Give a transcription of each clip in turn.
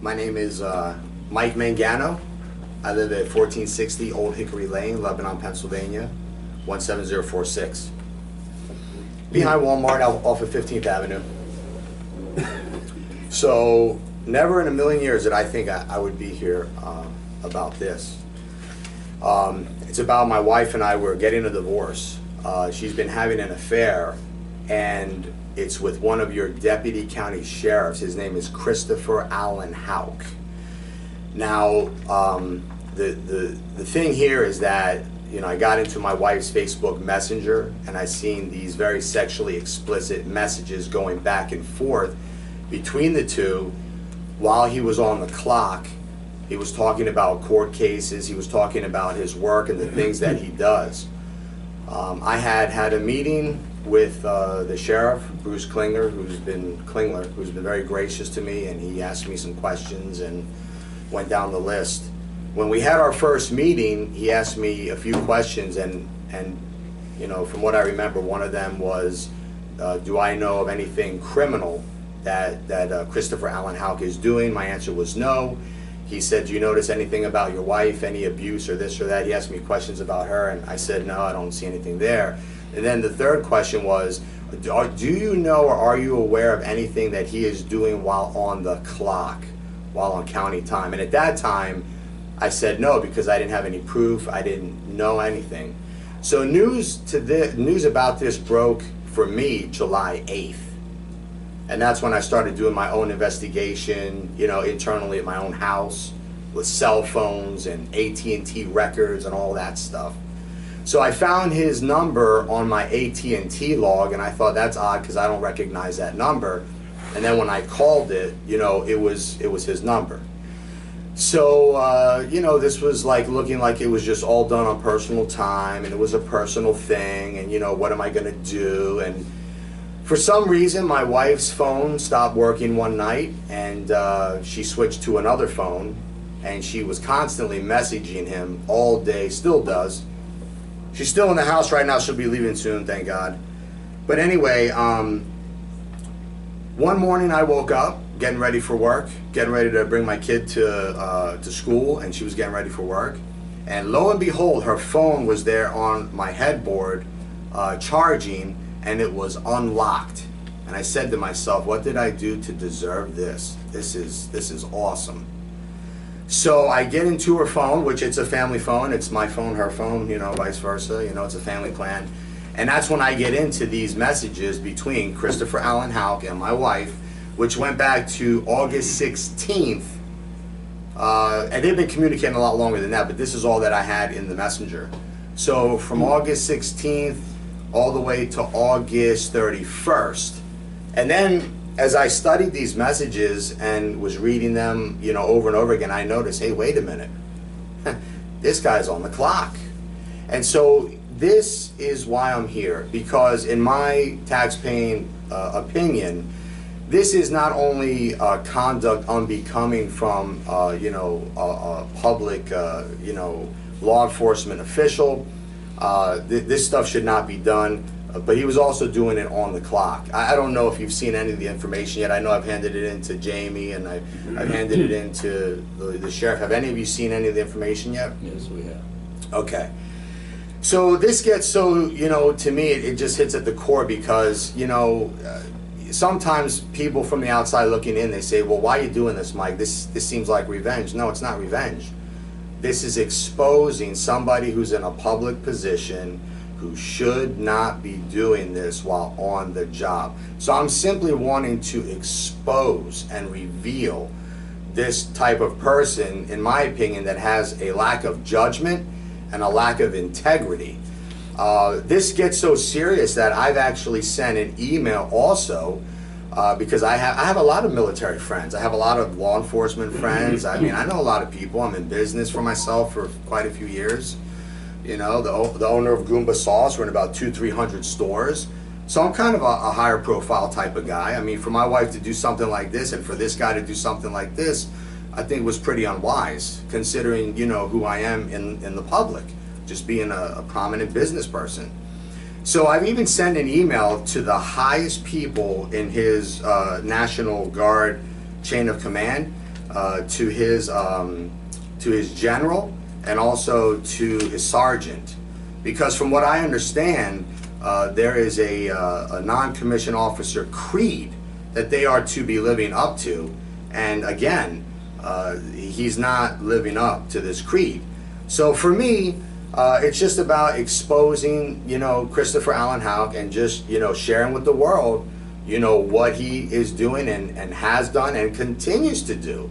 My name is Mike Mangano. I live at 1460 Old Hickory Lane, Lebanon, Pennsylvania, 17046. Behind Walmart off of 15th Avenue. So never in a million years did I think I would be here about this. It's about my wife and I were getting a divorce. She's been having an affair, and it's with one of your deputy county sheriffs. His name is Christopher Allen Houck. Now, the thing here is that, you know, I got into my wife's Facebook Messenger and I seen these very sexually explicit messages going back and forth between the two while he was on the clock. He was talking about court cases, he was talking about his work and the things that he does. I had a meeting with the sheriff, Bruce Klingler, who's been very gracious to me, and he asked me some questions and went down the list. When we had our first meeting, he asked me a few questions, and you know, from what I remember, one of them was, do I know of anything criminal that Christopher Allen Houck is doing? My answer was no. He said, do you notice anything about your wife, any abuse or this or that? He asked me questions about her, and I said, no, I don't see anything there. And then the third question was, do you know or are you aware of anything that he is doing while on the clock, while on county time? And at that time, I said no, because I didn't have any proof, I didn't know anything. So news about this broke for me July 8th. And that's when I started doing my own investigation, you know, internally at my own house with cell phones and AT&T records and all that stuff. So I found his number on my AT&T log, and I thought that's odd because I don't recognize that number. And then when I called it, you know, it was his number. So, you know, this was like looking like it was just all done on personal time, and it was a personal thing, and, you know, what am I going to do? And for some reason, my wife's phone stopped working one night, and she switched to another phone, and she was constantly messaging him all day, still does. She's still in the house right now. She'll be leaving soon, thank God. But anyway, one morning I woke up, getting ready for work, getting ready to bring my kid to school, and she was getting ready for work. And lo and behold, her phone was there on my headboard charging, and it was unlocked. And I said to myself, what did I do to deserve this? This is awesome. So I get into her phone, which it's a family phone. It's my phone, her phone, you know, vice versa. You know, it's a family plan. And that's when I get into these messages between Christopher Allen Houck and my wife, which went back to August 16th. And they've been communicating a lot longer than that, but this is all that I had in the messenger. So from August 16th all the way to August 31st. And then as I studied these messages and was reading them, you know, over and over again, I noticed, hey, wait a minute, this guy's on the clock. And so this is why I'm here, because in my tax-paying opinion, this is not only conduct unbecoming from, you know, a public, you know, law enforcement official. This stuff should not be done. But he was also doing it on the clock. I don't know if you've seen any of the information yet. I know I've handed it in to Jamie, and I've handed it in to the sheriff. Have any of you seen any of the information yet? Yes, we have. Okay. So this gets so, you know, to me, it just hits at the core because, you know, sometimes people from the outside looking in, they say, well, why are you doing this, Mike? This seems like revenge. No, it's not revenge. This is exposing somebody who's in a public position who should not be doing this while on the job. So I'm simply wanting to expose and reveal this type of person, in my opinion, that has a lack of judgment and a lack of integrity. This gets so serious that I've actually sent an email also because I have a lot of military friends. I have a lot of law enforcement friends. I mean, I know a lot of people. I'm in business for myself for quite a few years. You know, the owner of Gumba sauce, we're in about 200-300 stores. So I'm kind of a higher profile type of guy. I mean, for my wife to do something like this and for this guy to do something like this, I think was pretty unwise, considering, you know, who I am in the public, just being a prominent business person. So I've even sent an email to the highest people in his National Guard chain of command to his general and also to his sergeant, because from what I understand, there is a non-commissioned officer creed that they are to be living up to, and again, he's not living up to this creed. So for me, it's just about exposing, Christopher Allen Houck, and just, sharing with the world, what he is doing and has done and continues to do.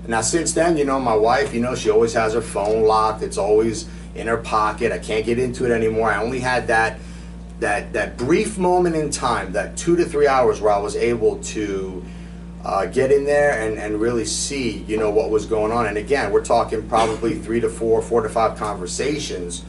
Now, since then, my wife, she always has her phone locked. It's always in her pocket. I can't get into it anymore. I only had that brief moment in time, that 2 to 3 hours where I was able to get in there and really see, what was going on. And again, we're talking probably 3 to 4, 4 to 5 conversations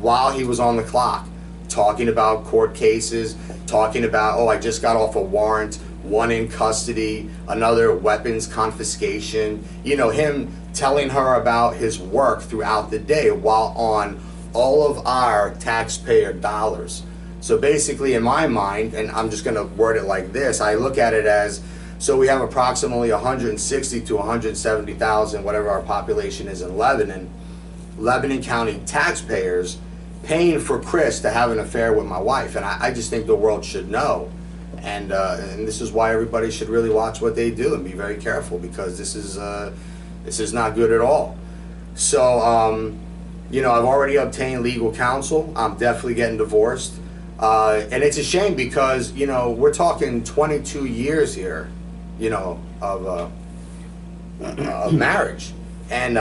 while he was on the clock, talking about court cases, talking about, oh, I just got off a warrant, one in custody, another weapons confiscation, him telling her about his work throughout the day while on all of our taxpayer dollars. So basically, in my mind, and I'm just going to word it like this, I look at it as, so we have approximately 160 to 170,000, whatever our population is in Lebanon County taxpayers paying for Chris to have an affair with my wife. And I just think the world should know. And this is why everybody should really watch what they do and be very careful, because this is not good at all. So, I've already obtained legal counsel. I'm definitely getting divorced. And it's a shame because, we're talking 22 years here, of marriage. And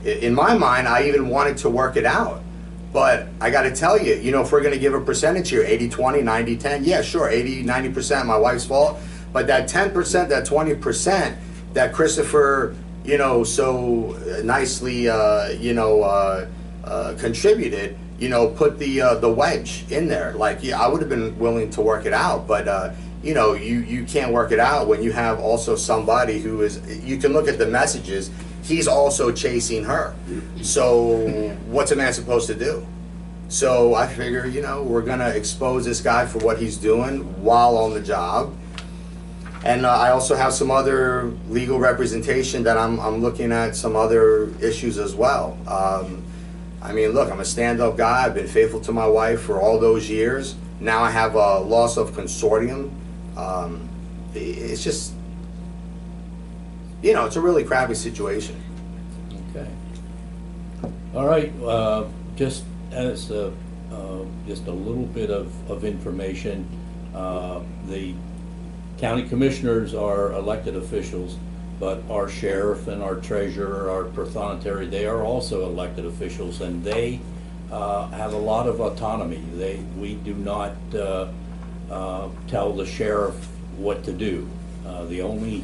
in my mind, I even wanted to work it out. But I got to tell you, if we're going to give a percentage here, 80-20, 90-10, yeah, sure, 80-90% my wife's fault. But that 10%, that 20% that Christopher, so nicely, contributed, put the wedge in there. Like, yeah, I would have been willing to work it out, but you can't work it out when you have also somebody who is, you can look at the messages, he's also chasing her. So what's a man supposed to do? So I figure, we're gonna expose this guy for what he's doing while on the job. And I also have some other legal representation that I'm looking at some other issues as well. I mean, look, I'm a stand-up guy. I've been faithful to my wife for all those years. Now I have a loss of consortium. It's just, it's a really crappy situation. Okay. All right. Just as just a little bit of information, the county commissioners are elected officials, but our sheriff and our treasurer, our prothonotary, they are also elected officials, and they have a lot of autonomy. We do not tell the sheriff what to do. The only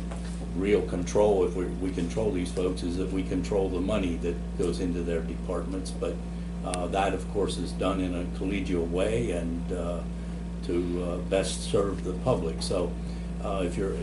real control, if we control these folks, is that we control the money that goes into their departments. But that, of course, is done in a collegial way and to best serve the public. So if you're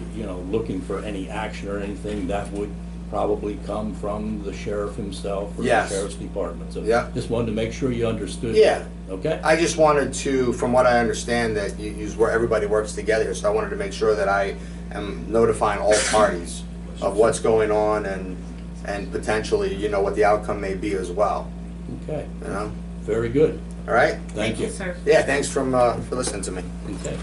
looking for any action or anything, that would probably come from the sheriff himself or Yes. the sheriff's department. So Yeah. just wanted to make sure you understood. Yeah. That. Okay. I just wanted to, from what I understand, that you use where everybody works together, so I wanted to make sure that I am notifying all parties of what's going on and potentially, what the outcome may be as well. Okay. You know? Very good. All right? Thank you. sir. Yeah, thanks for listening to me. Okay.